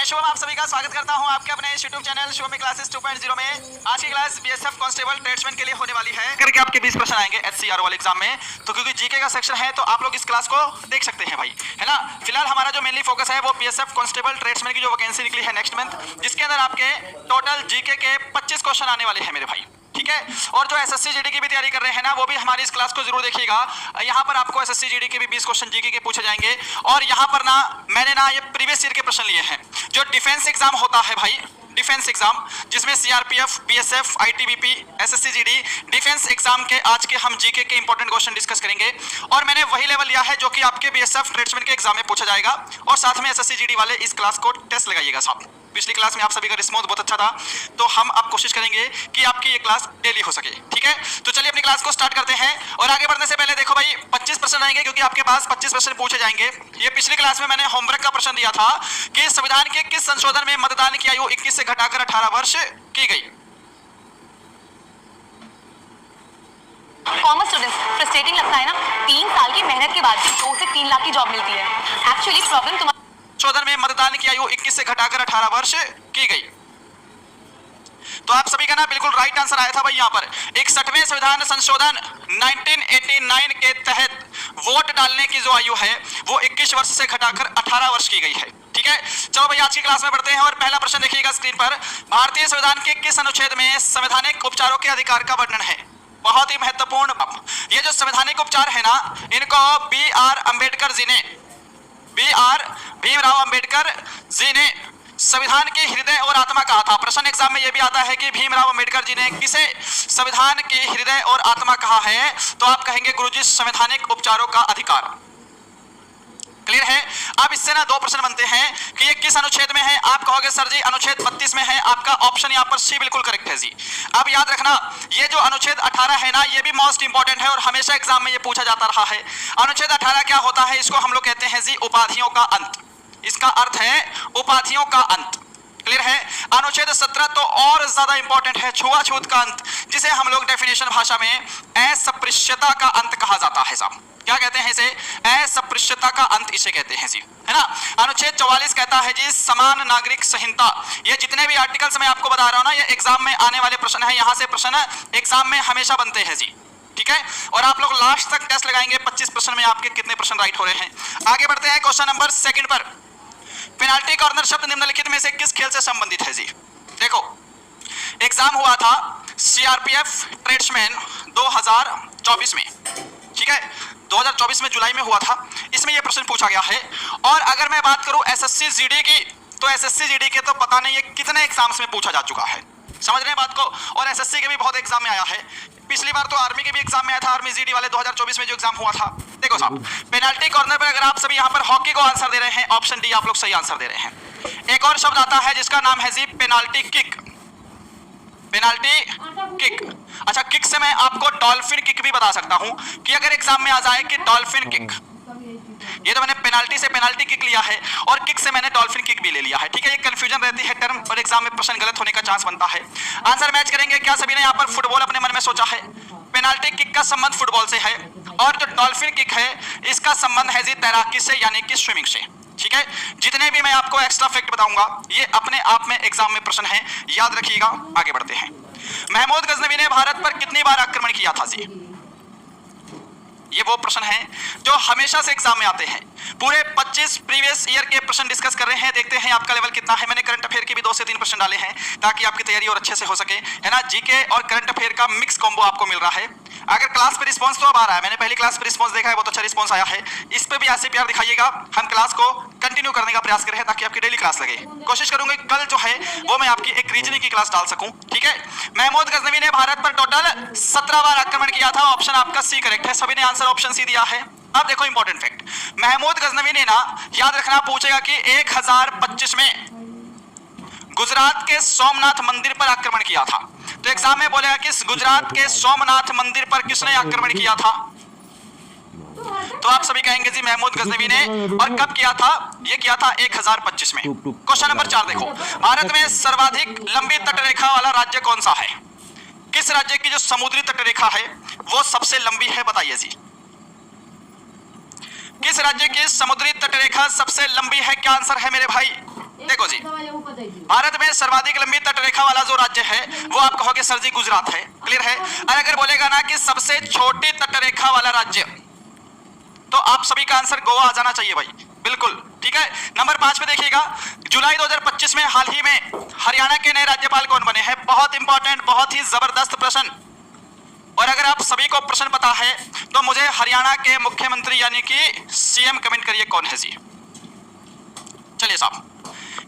शुभम आप सभी का स्वागत करता हूं आपके अपने यूट्यूब चैनल शुभम क्लासेस 2.0 में। आज की क्लास बीएसएफ कांस्टेबल ट्रेड्समैन के लिए होने वाली है। करके आपके 20 प्रश्न आएंगे एचसीआर वाले एग्जाम में, तो क्योंकि जीके का सेक्शन है तो आप लोग इस क्लास को देख सकते हैं भाई, है ना। फिलहाल हमारा जो मेनली फोकस है वो बीएसएफ कांस्टेबल ट्रेड्समैन की जो वैकेंसी निकली है नेक्स्ट मंथ, जिसके अंदर आपके टोटल जीके के 25 क्वेश्चन आने वाले हैं मेरे भाई, ठीक है। और जो एसएससी जीडी की भी तैयारी कर रहे हैं ना, वो भी हमारी इस क्लास को जरूर देखिएगा। यहाँ पर आपको एसएससी जीडी के भी 20 क्वेश्चन जीके के पूछे जाएंगे। और यहाँ पर ना मैंने ना ये प्रीवियस ईयर के प्रश्न लिए हैं। जो डिफेंस एग्जाम होता है भाई, डिफेंस एग्जाम जिसमें CRPF, BSF, ITBP, SSC GD, defence exam के आज के हम जीके के इंपॉर्टेंट क्वेश्चन डिस्कस करेंगे। और मैंने वही लेवल लिया है जो कि आपके बीएसएफ ट्रेड्समैन के एग्जाम में पूछा जाएगा। और साथ में एसएससी जीडी वाले इस क्लास को टेस्ट लगाइएगा साहब। पिछली क्लास में आप सभी का रिस्पॉन्स बहुत अच्छा था, तो हम अब कोशिश करेंगे कि आपकी ये क्लास डेली हो सके, ठीक है। तो चलिए अपनी क्लास को स्टार्ट करते हैं। और आगे बढ़ने से पहले देखो भाई 25% आएंगे क्योंकि आपके पास 25% पूछे जाएंगे। ये पिछली क्लास में मैंने होमवर्क का प्रश्न दिया था कि संविधान के किस संशोधन में मतदान की आयु 21 से घटाकर 18 वर्ष की गई। कॉमर्स स्टूडेंट्स फ्रस्ट्रेटिंग लगता है ना, 3 साल की मेहनत के बाद 2 से 3 लाख की जॉब मिलती है। एक्चुअली प्रॉब्लम संशोधन में मतदान की आयु 21 से घटाकर 18 वर्ष की गई। तो आप सभी का ना बिल्कुल राइट आंसर आया था भाई। यहाँ पर 61वें संविधान संशोधन 1989 के तहत वोट डालने की जो आयु है वो 21 वर्ष से घटाकर 18 वर्ष की गई है, ठीक है। चलो भाई आज की क्लास में बढ़ते हैं और पहला प्रश्न देखिएगा स्क्रीन पर। भारतीय संविधान के किस अनुच्छेद में संवैधानिक उपचारों के अधिकार का वर्णन है? बहुत ही महत्वपूर्ण। ये जो संवैधानिक उपचार है ना, इनको B.R. अम्बेडकर जी ने, भीमराव अंबेडकर जी ने संविधान के हृदय और आत्मा कहा था। प्रश्न एग्जाम में यह भी आता है कि भीमराव अंबेडकर जी ने किसे संविधान के हृदय और आत्मा कहा है? तो आप कहेंगे गुरुजी संवैधानिक उपचारों का अधिकार। क्लियर है। अब इससे ना 2 प्रश्न बनते हैं कि ये किस अनुच्छेद में है। आप कहोगे सर जी अनुच्छेद 32 में है। आपका ऑप्शन यहाँ पर सी बिल्कुल करेक्ट है जी। अब याद रखना ये जो अनुच्छेद 18 है ना, ये भी मोस्ट इंपॉर्टेंट है और हमेशा एग्जाम में ये पूछा जाता रहा है। अनुच्छेद 18 क्या होता है? इसको हम लोग कहते हैं जी उपाधियों का अंत। इसका अर्थ है उपाधियों का अंत। क्लियर है। अनुच्छेद 17 तो और ज्यादा इंपॉर्टेंट है, छुआछूत का अंत, जिसे हम लोग डेफिनेशन भाषा में अस्पृश्यता का अंत कहा जाता है साहब। क्या कहते हैं इसे? अस्पृश्यता का अंत इसे कहते हैं जी, है ना। अनुच्छेद 44 कहता है जी समान नागरिक संहिता। ये जितने भी आर्टिकल्स मैं आपको बता रहा हूं ना, ये एग्जाम में आने वाले प्रश्न है। यहां से प्रश्न एग्जाम में हमेशा बनते हैं जी, ठीक है। और आप लोग लास्ट तक टेस्ट लगाएंगे 25 प्रश्न में आपके कितने प्रश्न राइट हो रहे हैं। आगे बढ़ते हैं क्वेश्चन नंबर 2 पर। पेनाल्टी कॉर्नर शब्द निम्नलिखित में से किस खेल से संबंधित है जी? देखो एग्जाम हुआ था सीआरपीएफ ट्रेड्समैन 2024 में, ठीक है। 2024 में जुलाई में हुआ था। इसमें यह प्रश्न पूछा गया है। और अगर मैं बात करूं एसएससी जीडी की, तो एसएससी जीडी के तो पता नहीं ये कितने एग्जाम्स में पूछा जा चुका है, समझ रहे हैं बात को। और एसएससी के भी बहुत एग्जाम में आया है। पिछली बार तो आर्मी के भी एग्जाम में आया था, आर्मी जीडी वाले 2024 में जो एग्जाम हुआ था। देखो साहब पेनाल्टी कॉर्नर पर अगर आप सभी यहाँ पर हॉकी को आंसर दे रहे हैं, ऑप्शन डी आप लोग सही आंसर दे रहे हैं। एक और शब्द आता है जिसका नाम है जी पेनाल्टी किक। पेनाल्टी किक, अच्छा किक से मैं आपको डॉल्फिन किक भी बता सकता हूं कि अगर एग्जाम में आ जाए कि डॉल्फिन किक, ये तो मैंने पेनाल्टी से पेनाल्टी किक लिया है और किक से मैंने डॉल्फिन किक भी ले लिया है, ठीक है। ये कंफ्यूजन रहती है टर्म और एग्जाम में प्रश्न गलत होने का चांस बनता है। आंसर मैच करेंगे क्या सभी ने यहाँ पर फुटबॉल अपने मन में सोचा है? पेनाल्टी किक का संबंध फुटबॉल से है और जो डॉल्फिन किक है इसका संबंध है जी तैराकी से यानी कि स्विमिंग से, ठीक है। जितने भी मैं आपको एक्स्ट्रा फैक्ट बताऊंगा ये अपने आप में एग्जाम में प्रश्न है, याद रखिएगा। आगे बढ़ते हैं। महमूद गजनवी ने भारत पर कितनी बार आक्रमण किया था जी? ये वो प्रश्न है जो हमेशा से एग्जाम में आते हैं। पूरे 25 प्रीवियस ईयर के प्रश्न डिस्कस कर रहे हैं। देखते हैं आपका लेवल कितना है। मैंने करंट अफेयर के भी 2 से 3 प्रश्न डाले हैं ताकि आपकी तैयारी और अच्छे से हो सके, है ना। जीके और करंट अफेयर का मिक्स कॉम्बो आपको मिल रहा है। अगर क्लास पे रिस्पांस तो अब आ रहा है, मैंने पहली क्लास पे रिस्पांस देखा है, बहुत अच्छा रिस्पांस आया है। इस पे भी ऐसे प्यार दिखाइएगा। हम क्लास को कंटिन्यू करने का प्रयास कर रहे हैं ताकि आपकी डेली क्लास लगे। कोशिश करूंगा कल जो है वो मैं आपकी एक रीजनिंग की क्लास डाल सकूं, ठीक है। महमूद गजनवी ने भारत पर टोटल 17 बार आक्रमण किया था। ऑप्शन आपका सी करेक्ट है। सभी ने आंसर ऑप्शन सी दिया है। अब देखो इंपॉर्टेंट फैक्ट, महमूद गजनवी ने ना, याद रखना पूछेगा कि 1025 में गुजरात के सोमनाथ मंदिर पर आक्रमण किया था। तो एग्जाम में बोलेगा कि गुजरात के सोमनाथ मंदिर पर किसने आक्रमण किया था? तो आप सभी कहेंगे जी महमूद गजनवी ने। और कब किया था? ये किया था 1025 में। क्वेश्चन नंबर 4 देखो, भारत में सर्वाधिक लंबी तटरेखा वाला राज्य कौन सा है? किस राज्य की जो समुद्री तटरेखा है वो सबसे लंबी है? बताइए जी किस राज्य की समुद्री तटरेखा सबसे लंबी है? क्या आंसर है मेरे भाई? देखो जी भारत में सर्वाधिक लंबी तटरेखा वाला जो राज्य है वो आप कहोगे सर जी गुजरात है। क्लियर है। और अगर बोलेगा ना कि सबसे छोटी तटरेखा वाला राज्य, तो आप सभी का आंसर गोवा आ जाना चाहिए भाई, बिल्कुल ठीक है। नंबर 5 पे देखिएगा, जुलाई 2025 में हाल ही में हरियाणा के नए राज्यपाल कौन बने हैं? बहुत इंपॉर्टेंट, बहुत ही जबरदस्त प्रश्न। और अगर आप सभी को प्रश्न पता है तो मुझे हरियाणा के मुख्यमंत्री यानी कि सीएम कमेंट करिए कौन है जी। चलिए साहब,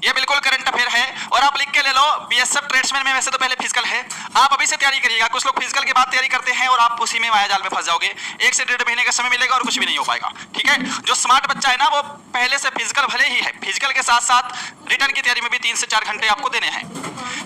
ये बिल्कुल करंट अफेयर है और आप लिख के ले लो। बीएसएफ ट्रेड्समैन में वैसे तो पहले फिजिकल है, आप अभी से तैयारी करिएगा। कुछ लोग फिजिकल के बाद तैयारी करते हैं और आप उसी में माया जाल में फंस जाओगे। 1 से 1.5 महीने का समय मिलेगा और कुछ भी नहीं हो पाएगा, ठीक है। जो स्मार्ट बच्चा है ना वो पहले से फिजिकल भले ही है, फिजिकल के साथ साथ रिटर्न की तैयारी में भी 3 से 4 घंटे आपको देने हैं।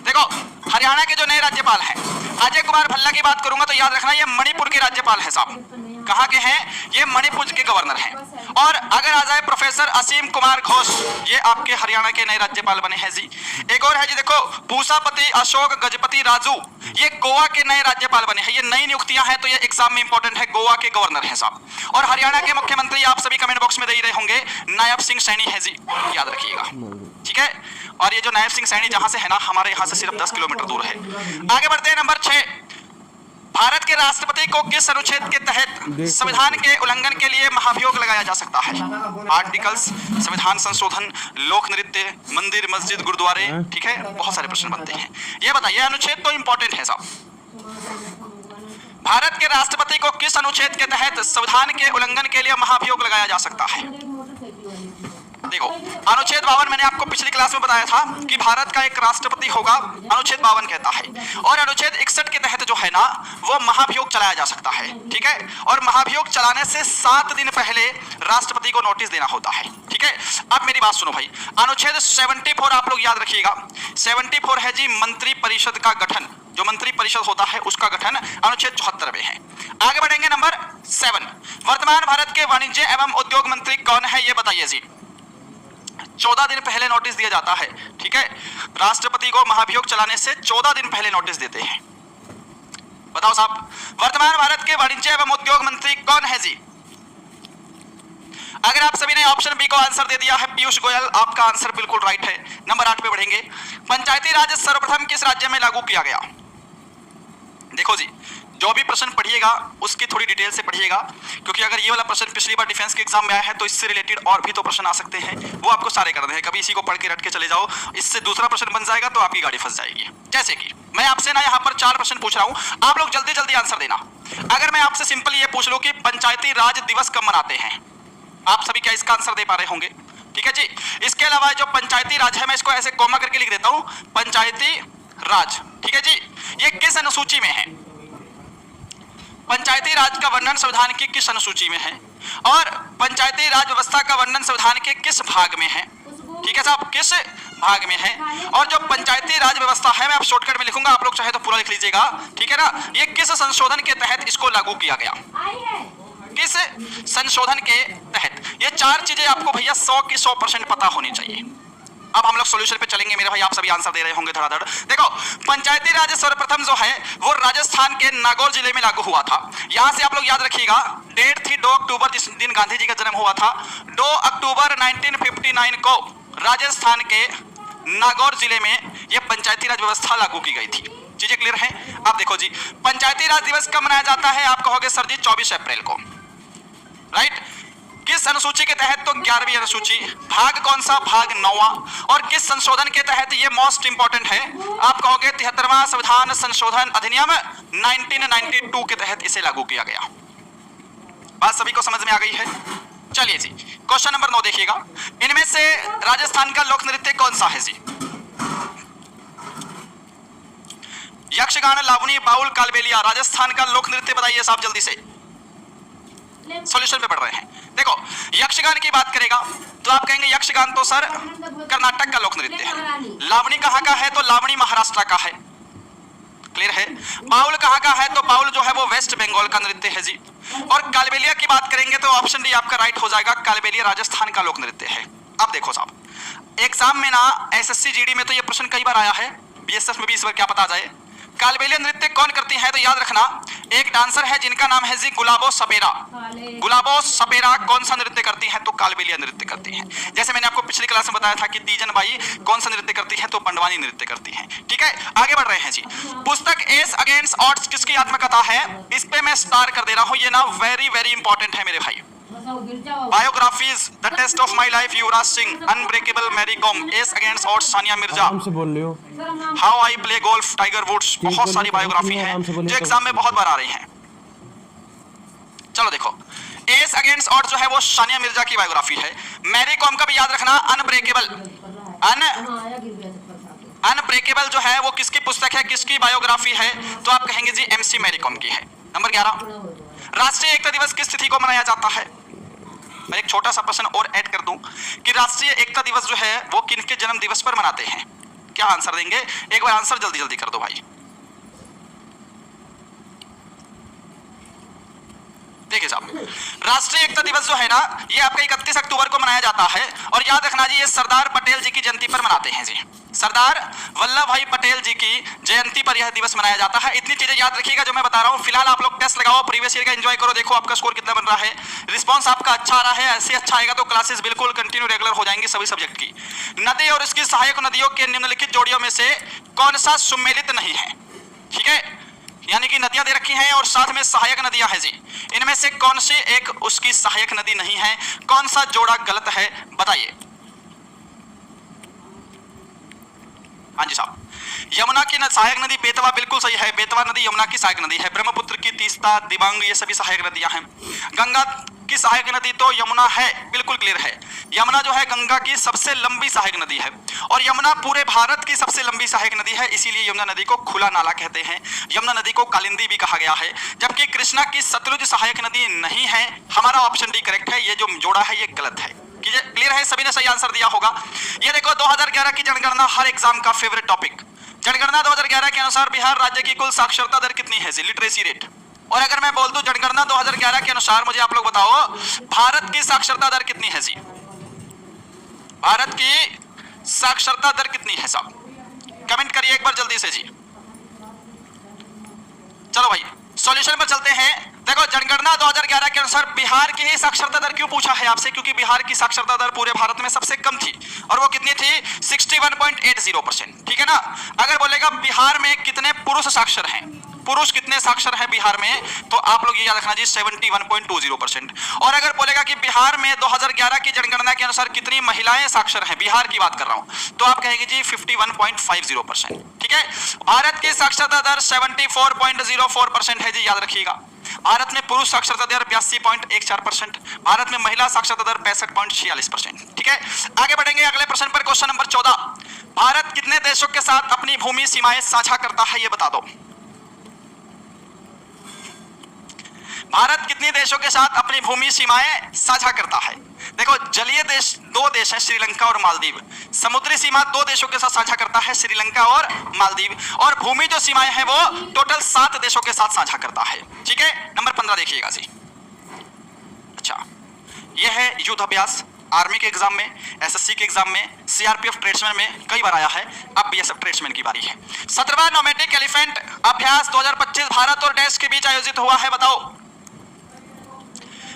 देखो हरियाणा के जो नए राज्यपाल हैं, अजय कुमार भल्ला की बात करूंगा तो याद रखना ये मणिपुर के राज्यपाल है साहब। कहाँ के हैं? ये मणिपुर के गवर्नर हैं। और अगर आ जाए प्रोफेसर असीम कुमार घोष, ये आपके हरियाणा के नए राज्यपाल बने हैं जी। एक और है जी, देखो पूसापति अशोक गजपति राजू, ये गोवा के नए राज्यपाल बने हैं। ये नई नियुक्तियां हैं तो ये एग्जाम में इंपॉर्टेंट है, गोवा के गवर्नर हैं साहब। और हरियाणा के मुख्यमंत्री आप सभी कमेंट बॉक्स में दे ही रहे होंगे, नायब सिंह सैनी है जी, याद रखिएगा, ठीक है। और ये जो नायब सिंह सैनी जहां से है ना, हमारे यहाँ से सिर्फ 10 किलोमीटर दूर है। आगे बढ़ते हैं नंबर 6, भारत के राष्ट्रपति को किस अनुच्छेद के तहत संविधान के उल्लंघन के लिए महाभियोग लगाया जा सकता है? आर्टिकल्स, संविधान संशोधन, लोक नृत्य, मंदिर मस्जिद गुरुद्वारे, ठीक है, बहुत सारे प्रश्न बनते हैं। ये बताइए, अनुच्छेद तो इंपॉर्टेंट है साहब। भारत के राष्ट्रपति को किस अनुच्छेद के तहत संविधान के उल्लंघन के लिए महाभियोग लगाया जा सकता है? देखो अनुच्छेद 52 मैंने आपको पिछली क्लास में बताया था कि भारत का एक राष्ट्रपति होगा, अनुच्छेद 52 कहता है। और अनुच्छेद 61 के तहत जो है ना वो महाभियोग चलाया जा सकता है, ठीक है। और महाभियोग चलाने से 7 दिन पहले राष्ट्रपति को नोटिस देना होता है, ठीक है। अब मेरी बात सुनो भाई, अनुच्छेद 74 आप लोग याद रखिएगा, 74 है जी मंत्री परिषद का गठन, जो मंत्री परिषद होता है उसका गठन अनुच्छेद 74 में है। आगे बढ़ेंगे नंबर 7, वर्तमान भारत के वाणिज्य एवं उद्योग मंत्री कौन है? ये बताइए जी। 14 दिन पहले नोटिस दिया जाता है, ठीक है। राष्ट्रपति को महाभियोग चलाने से 14 दिन पहले नोटिस देते हैं। बताओ साहब, वर्तमान भारत के वाणिज्य एवं उद्योग मंत्री कौन है जी? अगर आप सभी ने ऑप्शन बी को आंसर दे दिया है पीयूष गोयल, आपका आंसर बिल्कुल राइट है। नंबर 8 पे बढ़ेंगे, पंचायती राज सर्वप्रथम किस राज्य में लागू किया गया? देखो जी, जो भी प्रश्न पढ़िएगा उसकी थोड़ी डिटेल से पढ़िएगा, क्योंकि अगर ये वाला प्रश्न पिछली बार डिफेंस के एग्जाम में आया है तो इससे रिलेटेड और भी तो प्रश्न आ सकते हैं, वो आपको सारे करने हैं। कभी इसी को पढ़ के रट के चले जाओ, इससे दूसरा प्रश्न बन जाएगा तो आपकी गाड़ी फंस जाएगी। जैसे कि मैं आपसे ना यहाँ पर 4 प्रश्न पूछ रहा हूँ, आप लोग जल्दी जल्दी आंसर देना। अगर मैं आपसे सिंपल ये पूछ लूँ कि पंचायती राज दिवस कब मनाते हैं, आप सभी क्या इसका आंसर दे पा रहे होंगे? ठीक है जी। इसके अलावा जो पंचायती राज है, मैं इसको ऐसे कोमा करके लिख देता हूँ, पंचायती राज, ठीक है जी, ये किस अनुसूची में है? पंचायती राज का वर्णन संविधान की किस अनुसूची में है? और पंचायती राज व्यवस्था का वर्णन संविधान के किस भाग में है? ठीक है साहब, किस भाग में है? और जो पंचायती राज व्यवस्था है, मैं आप शॉर्टकट में लिखूंगा, आप लोग चाहे तो पूरा लिख लीजिएगा, ठीक है ना। ये किस संशोधन के तहत इसको लागू किया गया? किस संशोधन के तहत? ये 4 चीजें आपको भैया 100 की 100% पता होनी चाहिए। अब हम लोग सॉल्यूशन पे चलेंगे मेरे भाई, आप सभी आंसर दे रहे होंगे धड़ाधड़। देखो पंचायती राज सर्वप्रथम जो है वो राजस्थान के नागौर जिले में लागू हुआ था। यहां से आप लोग याद रखिएगा, डेट थी 2 अक्टूबर, जिस दिन गांधी जी का जन्म हुआ था। 2 अक्टूबर 1959 को राजस्थान के नागौर जिले में यह पंचायती राज व्यवस्था लागू की गई थी। चीजें क्लियर हैं? अब देखो जी, पंचायती राज दिवस कब मनाया जाता है? आप कहोगे सर जी 24 अप्रैल को, राइट। किस अनुसूची के तहत? तो 11वीं अनुसूची। भाग कौन सा? भाग 9वां। और किस संशोधन के तहत? ये मोस्ट इंपॉर्टेंट है, आप कहोगे 73वां संविधान संशोधन अधिनियम 1992 के तहत इसे लागू किया गया। बात सभी को समझ में आ गई है? चलिए जी, क्वेश्चन नंबर 9 देखिएगा, इनमें से राजस्थान का लोक नृत्य कौन सा है जी? यक्षगान, लावणी, बाउल, कालबेलिया। राजस्थान का लोक नृत्य बताइए साहब जल्दी से, सॉल्यूशन पे पढ़ रहे हैं। देखो यक्षगान की बात करेगा तो आप कहेंगे यक्षगान तो सर कर्नाटक का लोक नृत्य है। लावणी कहाँ का है? तो लावणी महाराष्ट्र का है। क्लियर है? बाउल कहाँ का है? तो बाउल जो है वो वेस्ट बंगाल का नृत्य है जी। और कालबेलिया की बात करेंगे तो ऑप्शन डी आपका राइट हो जाएगा, कालबेलिया राजस्थान का लोक नृत्य है। अब देखो साहब, एग्जाम में ना एसएससी जीडी में तो ये प्रश्न कई बार आया है, बीएसएफ में भी इस बार क्या पता आ जाए। कालबेलिया नृत्य कौन करती है? तो याद रखना एक डांसर है जिनका नाम है जी गुलाबो सपेरा। गुलाबो सपेरा कौन सा नृत्य करती है? तो कालबेलिया नृत्य करती है। जैसे मैंने आपको पिछली क्लास में बताया था कि तीजन बाई कौन सा नृत्य करती है? तो पंडवानी नृत्य करती है। ठीक है, आगे बढ़ रहे हैं जी। पुस्तक एस अगेंस्ट ऑड्स किसकी आत्मकथा है? इस पे मैं स्टार कर दे रहा हूं, ये ना वेरी वेरी इंपॉर्टेंट है मेरे भाई। Biographies the test of my life Yuvraj Singh, unbreakable Mary Kom, ace against odds Sania Mirza, बोल रहे हो, how I play golf Tiger Woods. बहुत सारी बायोग्राफी है जो एग्जाम में बहुत बार आ रही है। चलो देखो, एस अगेंस्ट ऑड्स जो है वो सानिया मिर्जा की बायोग्राफी है। मैरी कॉम का भी याद रखना, अनब्रेकेबल। अनब्रेकेबल जो है वो किसकी पुस्तक है, किसकी बायोग्राफी है? तो आप कहेंगे जी एमसी मैरी कॉम की है। नंबर 11, राष्ट्रीय एकता दिवस किस तिथि को मनाया जाता है? मैं एक छोटा सा प्रश्न और ऐड कर दूं कि राष्ट्रीय एकता दिवस जो है वो किनके जन्म दिवस पर मनाते हैं? क्या आंसर देंगे? एक बार आंसर जल्दी जल्दी कर दो भाई। देखिए साहब, राष्ट्रीय एकता दिवस जो है ना ये आपका 31 अक्टूबर को मनाया जाता है। और याद रखना जी ये सरदार पटेल जी की जयंती पर मनाते हैं जी। सरदार वल्लभ भाई पटेल जी की जयंती पर यह दिवस मनाया जाता है। इतनी चीजें याद रखिएगा जो मैं बता रहा हूं। फिलहाल आप लोग टेस्ट लगाओ, प्रीवियस ईयर का एंजॉय करो, देखो आपका स्कोर कितना बन रहा है। रिस्पांस आपका अच्छा आ रहा है, ऐसे अच्छा आएगा तो क्लासेस बिल्कुल कंटिन्यू रेगुलर हो जाएंगी सभी सब्जेक्ट की। नदी और इसकी सहायक नदियों के निम्नलिखित जोड़ियों में से कौन सा सुमेलित नहीं है? ठीक है, यानी कि नदियां दे रखी हैं और साथ में सहायक नदियां हैं जी। इनमें से कौन सी एक उसकी सहायक नदी नहीं है? कौन सा जोड़ा गलत है बताइए। हाँ जी साहब, यमुना की सहायक नदी बेतवा बिल्कुल सही है। बेतवा नदी यमुना की सहायक नदी है। ब्रह्मपुत्र की तीस्ता, दिबांग ये सभी सहायक नदियां हैं। गंगा की सहायक नदी तो यमुना है, बिल्कुल क्लियर है। यमुना जो है गंगा की सबसे लंबी सहायक नदी है और यमुना पूरे भारत की सबसे लंबी सहायक नदी है, इसीलिए यमुना नदी को खुला नाला कहते हैं। यमुना नदी को कालिंदी भी कहा गया है। जबकि कृष्णा की सतलुज सहायक नदी नहीं है। हमारा ऑप्शन डी करेक्ट है, ये जो जोड़ा है ये गलत है। क्लियर है, सभी ने सही आंसर दिया होगा। ये देखो 2011 की जनगणना हर एग्जाम का फेवरेट टॉपिक। जनगणना 2011 के अनुसार बिहार राज्य की कुल साक्षरता दर कितनी है जी? Literacy rate. और अगर मैं बोल दूं जनगणना 2011 के अनुसार, मुझे आप लोग बताओ भारत की साक्षरता दर कितनी है जी? भारत की साक्षरता दर कितनी है साहब? कमेंट करिए एक बार जल्दी से जी। चलो भाई सॉल्यूशन पर चलते हैं। देखो जनगणना 2011 के अनुसार बिहार की ही साक्षरता दर क्यों पूछा है आपसे? क्योंकि बिहार की साक्षरता दर पूरे भारत में सबसे कम थी और वो कितनी थी? 61.80%। ठीक है ना। अगर बोलेगा बिहार में कितने पुरुष साक्षर हैं, पुरुष कितने साक्षर हैं बिहार में, तो आप लोग ये याद रखना जी 71.20%। और अगर बोलेगा कि बिहार में 2011 की जनगणना के अनुसार कितनी महिलाएं साक्षर हैं, बिहार की बात कर रहा हूं, तो आप कहेंगे जी 51.50%। ठीक है। भारत की साक्षरता दर 74.04% है जी, याद रखिएगा। भारत में पुरुष साक्षरता दर 82.14%, भारत में महिला साक्षरता दर 65.46%। ठीक है, आगे बढ़ेंगे अगले प्रश्न पर। क्वेश्चन नंबर 14, भारत कितने देशों के साथ अपनी भूमि सीमाएं साझा करता है, ये बता दो। भारत कितने देशों के साथ अपनी भूमि सीमाएं साझा करता है? देखो जलीय देश दो देश हैं, श्रीलंका और मालदीव। समुद्री सीमा दो देशों के साथ साझा करता है, श्रीलंका और मालदीव। और भूमि जो सीमाएं हैं वो टोटल 7 देशों के साथ साझा करता है। ठीक है, नंबर 15 देखिएगा जी। अच्छा, यह है युद्ध अभ्यास। आर्मी के एग्जाम में, एसएससी के एग्जाम में, सीआरपीएफ ट्रेड्समैन में कई बार आया है। अब बीएसएफ ट्रेड्समैन की बारी है। 17वां नोमैटिक एलिफेंट अभ्यास 2025 भारत और देश के बीच आयोजित हुआ है, बताओ।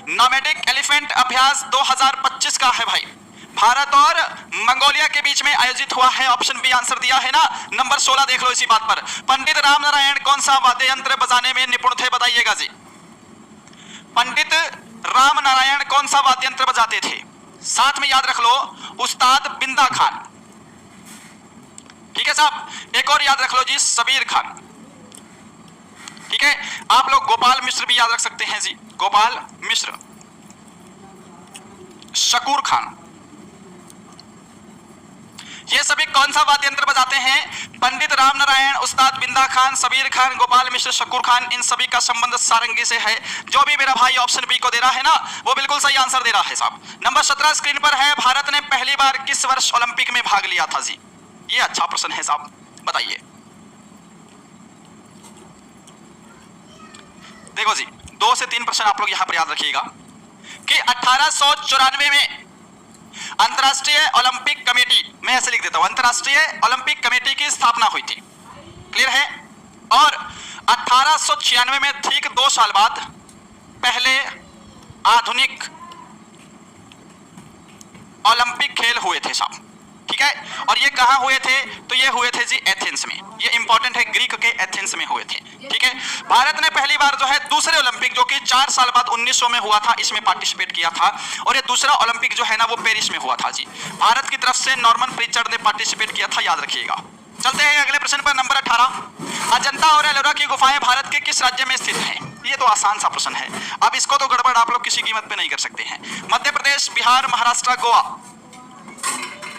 नोमैटिक एलिफेंट अभ्यास 2025 का है भाई, भारत और मंगोलिया के बीच में आयोजित हुआ है। ऑप्शन बी आंसर दिया है ना। नंबर 16 देख लो इसी बात पर। पंडित राम नारायण कौन सा वाद्य यंत्र बजाने में निपुण थे, बताइएगा जी। पंडित राम नारायण कौन सा वाद्य यंत्र बजाते थे? साथ में याद रख लो उस्ताद बिंदा खान। ठीक है साहब, एक और याद रख लो जी, सबीर खान। ठीक है, आप लोग गोपाल मिश्र भी याद रख सकते हैं जी, गोपाल मिश्र, शकूर खान। ये सभी कौन सा वाद्य यंत्र बजाते हैं? पंडित राम नारायण, उस्ताद बिंदा खान, सबीर खान, गोपाल मिश्र, शकूर खान। इन सभी का संबंध सारंगी से है। जो भी मेरा भाई ऑप्शन बी को दे रहा है ना, वो बिल्कुल सही आंसर दे रहा है साहब। नंबर 17 स्क्रीन पर है। भारत ने पहली बार किस वर्ष ओलंपिक में भाग लिया था जी? ये अच्छा प्रश्न है साहब, बताइए। देखो जी, 2 से 3 प्रश्न आप लोग यहां पर याद रखिएगा कि 1894 में अंतरराष्ट्रीय ओलंपिक कमेटी, मैं ऐसे लिख देता हूं, अंतरराष्ट्रीय ओलंपिक कमेटी की स्थापना हुई थी। क्लियर है? और 1896 में ठीक 2 साल बाद पहले आधुनिक ओलंपिक खेल हुए थे साहब, ठीक है। और ये कहाँ हुए थे? तो ये हुए थे जी एथेंस में। ये इंपॉर्टेंट है, ग्रीक के एथेंस में हुए थे, ठीक है। भारत ने पहली बार जो है दूसरे ओलंपिक, जो कि 4 साल बाद 1900 में हुआ था, इसमें पार्टिसिपेट किया था। और ये दूसरा ओलंपिक जो है ना वो पेरिस में हुआ था जी। भारत की तरफ से नॉर्मन प्रिचर्ड ने पार्टिसिपेट किया था, याद रखिएगा। चलते हैं अगले प्रश्न पर, नंबर 18। अजंता और एलोरा की गुफाएं भारत के किस राज्य में स्थित हैं? ये तो आसान सा प्रश्न है, अब इसको तो गड़बड़ आप लोग किसी कीमत पे नहीं कर सकते हैं। मध्य प्रदेश, बिहार, महाराष्ट्र, गोवा।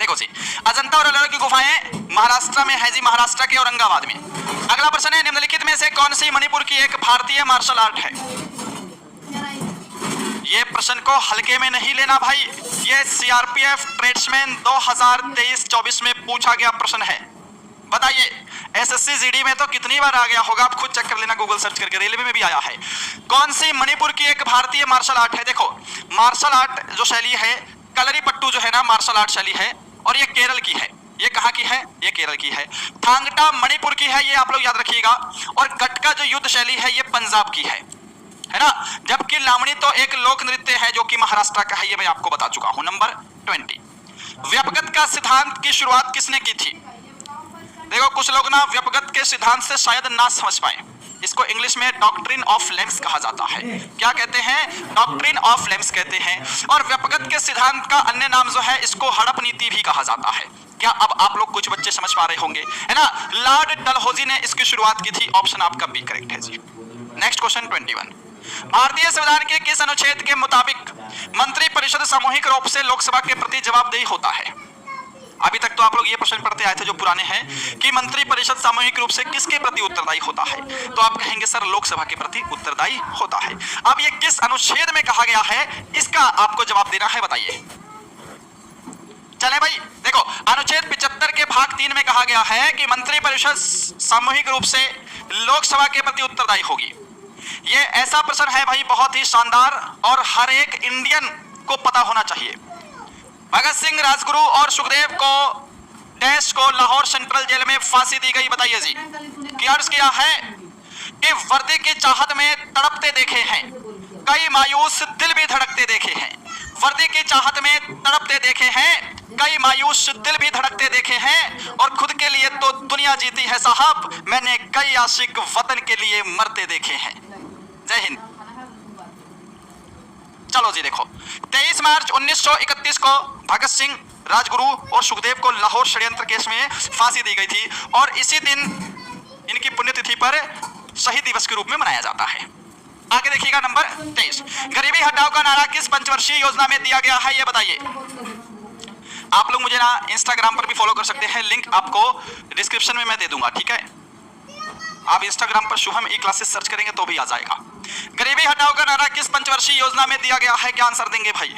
देखो जी, अजंता और एलोरा की गुफाएं महाराष्ट्र में है जी, महाराष्ट्र के औरंगाबाद में। अगला प्रश्न है, निम्नलिखित में से कौन सी मणिपुर की एक भारतीय मार्शल आर्ट है? ये प्रश्न को हल्के में नहीं लेना भाई, ये सीआरपीएफ ट्रेड्समैन 2023-24 में पूछा गया प्रश्न है। बताइए, एसएससी जीडी में तो कितनी बार आ गया होगा, आप खुद चेक कर लेना, गूगल सर्च करके, रेलवे में भी आया है। कौन सी मणिपुर की एक भारतीय मार्शल आर्ट है? देखो, मार्शल आर्ट जो शैली है, कलरी पट्टू जो है ना, मार्शल आर्ट शैली है, और ये केरल की है। ये कहाँ की है? ये केरल की है। थांगटा मणिपुर की है, ये आप लोग याद रखिएगा। और गटका जो युद्ध शैली है, ये पंजाब की है ना। जबकि लावणी तो एक लोक नृत्य है जो कि महाराष्ट्र का है, ये मैं आपको बता चुका हूं। नंबर 20, व्यपगत का सिद्धांत की शुरुआत किसने की थी? देखो, कुछ लोग ना व्यपगत के सिद्धांत से शायद ना समझ पाए, इसको इंग्लिश में डॉक्ट्रिन ऑफ लेम्स कहा जाता है। क्या कहते हैं? डॉक्ट्रिन ऑफ लेम्स कहते हैं। और व्यपगत के सिद्धांत का अन्य नाम जो है, इसको हड़प नीति भी कहा जाता है। क्या अब आप लोग कुछ बच्चे समझ पा रहे होंगे, है ना। लॉर्ड डलहौजी ने इसकी शुरुआत की थी, ऑप्शन आपका बी करेक्ट है जी। नेक्स्ट क्वेश्चन 21, भारतीय संविधान के किस अनुच्छेद के मुताबिक मंत्री परिषद सामूहिक रूप से लोकसभा के प्रति जवाबदेही होता है? अभी तक तो आप लोग ये प्रश्न पढ़ते आए थे जो पुराने हैं कि मंत्री परिषद सामूहिक रूप से किसके प्रति उत्तरदायी होता है, तो आप कहेंगे सर लोकसभा के प्रति उत्तरदायी होता है। अब ये किस अनुच्छेद में कहा गया है, इसका आपको जवाब देना है, बताइए। चले भाई, देखो, अनुच्छेद 75 के भाग 3 में कहा गया है कि मंत्री परिषद सामूहिक रूप से लोकसभा के प्रति उत्तरदायी होगी। ये ऐसा प्रश्न है भाई, बहुत ही शानदार, और हर एक इंडियन को पता होना चाहिए। भगत सिंह, राजगुरु और सुखदेव को डैश को लाहौर सेंट्रल जेल में फांसी दी गई, बताइए जी। क्या अर्ज किया है कि वर्दी की चाहत में तड़पते देखे हैं, कई मायूस दिल भी धड़कते देखे हैं। वर्दी की चाहत में तड़पते देखे हैं, कई मायूस दिल भी धड़कते देखे हैं, और खुद के लिए तो दुनिया जीती है साहब, मैंने कई आशिक वतन के लिए मरते देखे हैं। जय हिंद। चलो जी, देखो, 23 मार्च 1931 को भगत सिंह, राजगुरु और सुखदेव को लाहौर षड्यंत्र केस में फांसी दी गई थी, और इसी दिन इनकी पुण्यतिथि पर शहीद दिवस के रूप में मनाया जाता है। आगे देखिएगा, नंबर 23, गरीबी हटाओ का नारा किस पंचवर्षीय योजना में दिया गया है, ये बताइए। आप लोग मुझे ना इंस्टाग्राम पर भी फॉलो कर सकते हैं, लिंक आपको डिस्क्रिप्शन में मैं दे दूंगा, ठीक है। आप इंस्टाग्राम पर शुभम ई क्लासेस सर्च करेंगे तो भी आ जाएगा। गरीबी हटाओ का नारा किस पंचवर्षीय योजना में दिया गया है, क्या आंसर देंगे भाई?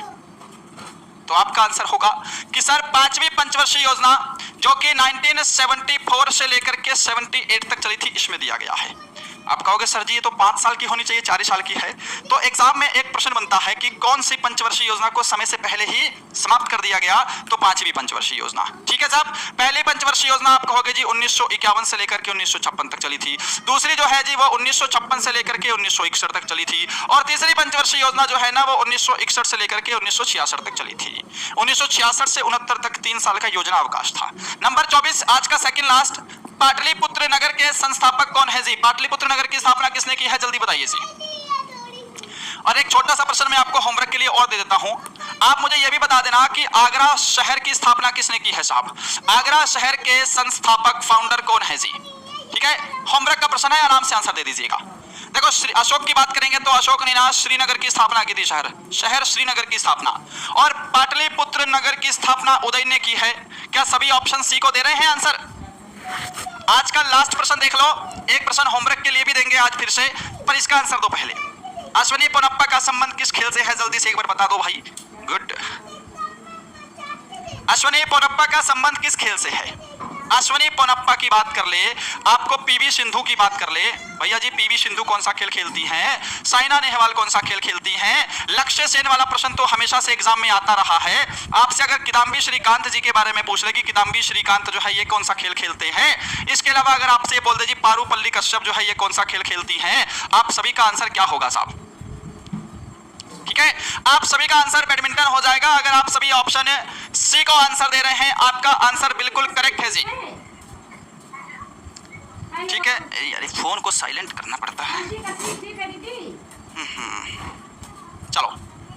तो आपका आंसर होगा कि सर 5वीं पंचवर्षीय योजना, जो कि 1974 से लेकर के 78 तक चली थी, इसमें दिया गया है। आप कहोगे सर जी ये तो 5 साल की होनी चाहिए, 4 साल की है। तो एग्जाम में एक प्रश्न बनता है कि कौन सी पंचवर्षीय योजना को समय से पहले ही समाप्त कर दिया गया, तो 5वीं पंचवर्षीय योजना, ठीक है साहब। पहली पंचवर्षीय योजना आप कहोगे जी 1951 से लेकर के 1956 तक चली थी। दूसरी जो है जी वो 1956 से लेकर के 1961 तक चली थी। और तीसरी पंचवर्षीय योजना जो है ना वो 1961 से लेकर के 1966 तक चली थी। 1966 से 69 तक 3 साल का योजना अवकाश था। नंबर 24, आज का सेकंड लास्ट, पाटलिपुत्र नगर के संस्थापक कौन है जी? पाटलिपुत्र नगर की स्थापना किसने की है, जल्दी बताइए जी। और एक छोटा सा प्रश्न मैं आपको होमवर्क के लिए और दे देता हूं, आप मुझे यह भी बता देना कि आगरा शहर की स्थापना किसने की है साहब? आगरा शहर के संस्थापक फाउंडर कौन है जी? ठीक है, होमवर्क का प्रश्न है, आराम से आंसर दे दीजिएगा। देखो, अशोक की बात करेंगे तो अशोक ने ना श्रीनगर की स्थापना की थी, शहर श्रीनगर की स्थापना। और पाटलिपुत्र नगर की स्थापना उदय ने की है। क्या सभी ऑप्शन सी को दे रहे हैं आंसर? आज का लास्ट प्रश्न देख लो, एक प्रश्न होमवर्क के लिए भी देंगे आज फिर से, पर इसका आंसर दो पहले। अश्विनी पोनप्पा का संबंध किस खेल से है, जल्दी से एक बार बता दो भाई। गुड। अश्विनी पोनप्पा का संबंध किस खेल से है? अश्विनी पोनप्पा की बात कर ले, आपको पीवी सिंधु की बात कर ले, भैया जी पीवी सिंधु कौन सा खेल खेलती हैं, साइना नेहवाल कौन सा खेल खेलती हैं, लक्ष्य सेन वाला प्रश्न तो हमेशा से एग्जाम में आता रहा है। आपसे अगर किदाम्बी श्रीकांत जी के बारे में पूछ ले कि किदाम्बी श्रीकांत जो है ये कौन सा खेल खेलते हैं, इसके अलावा अगर आपसे बोल दे जी पारुपल्ली कश्यप जो है ये कौन सा खेल खेलती हैं, आप सभी का आंसर क्या होगा साहब? ठीक है, आप सभी का आंसर बैडमिंटन हो जाएगा। अगर आप सभी ऑप्शन सी को आंसर दे रहे हैं, आपका आंसर बिल्कुल करेक्ट है जी। ठीक है यार, फोन को साइलेंट करना पड़ता है। चलो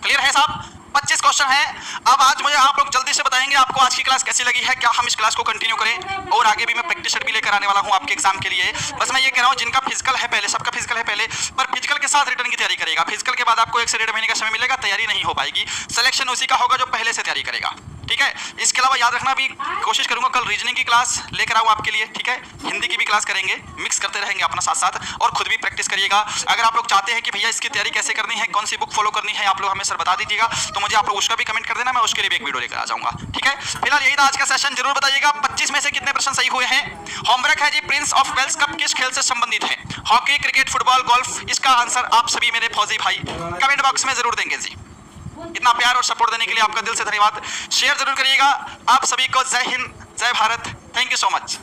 क्लियर है साहब, 25 क्वेश्चन है। अब आज मुझे आप लोग जल्दी से बताएंगे आपको आज की क्लास कैसी लगी है, क्या हम इस क्लास को कंटिन्यू करें, और आगे भी मैं प्रैक्टिस सेट भी लेकर आने वाला हूं आपके एग्जाम के लिए। बस मैं ये कह रहा हूं जिनका फिजिकल है पहले, सबका फिजिकल है पहले, पर फिजिकल के साथ रिटर्न की तैयारी करेगा। फिजिकल के बाद आपको 1 से 1.5 महीने का समय मिलेगा, तैयारी नहीं हो पाएगी। सिलेक्शन उसी का होगा जो पहले से तैयारी करेगा। ठीक है, इसके अलावा याद रखना भी कोशिश करूंगा कल रीजनिंग की क्लास लेकर आऊं आपके लिए। ठीक है, हिंदी की भी क्लास करेंगे, मिक्स करते रहेंगे अपना साथ साथ, और खुद भी प्रैक्टिस करिएगा। अगर आप लोग चाहते हैं कि भैया इसकी तैयारी कैसे करनी है, कौन सी बुक फॉलो करनी है, आप लोग हमें सर बता दीजिएगा, तो मुझे आप लोग उसका भी कमेंट कर देना, मैं उसके लिए भी एक वीडियो लेकर आ जाऊंगा। ठीक है, फिलहाल यही था आज का सेशन। जरूर बताइएगा 25 में से कितने प्रश्न सही हुए हैं। होमवर्क है जी, प्रिंस ऑफ वेल्स कप किस खेल से संबंधित है? Hockey, cricket, football, golf? इसका आंसर आप सभी मेरे फौजी भाई कमेंट बॉक्स में जरूर देंगे जी। इतना प्यार और सपोर्ट देने के लिए आपका दिल से धन्यवाद। शेयर जरूर करिएगा। आप सभी को जय हिंद, जय Bharat. Thank you so much.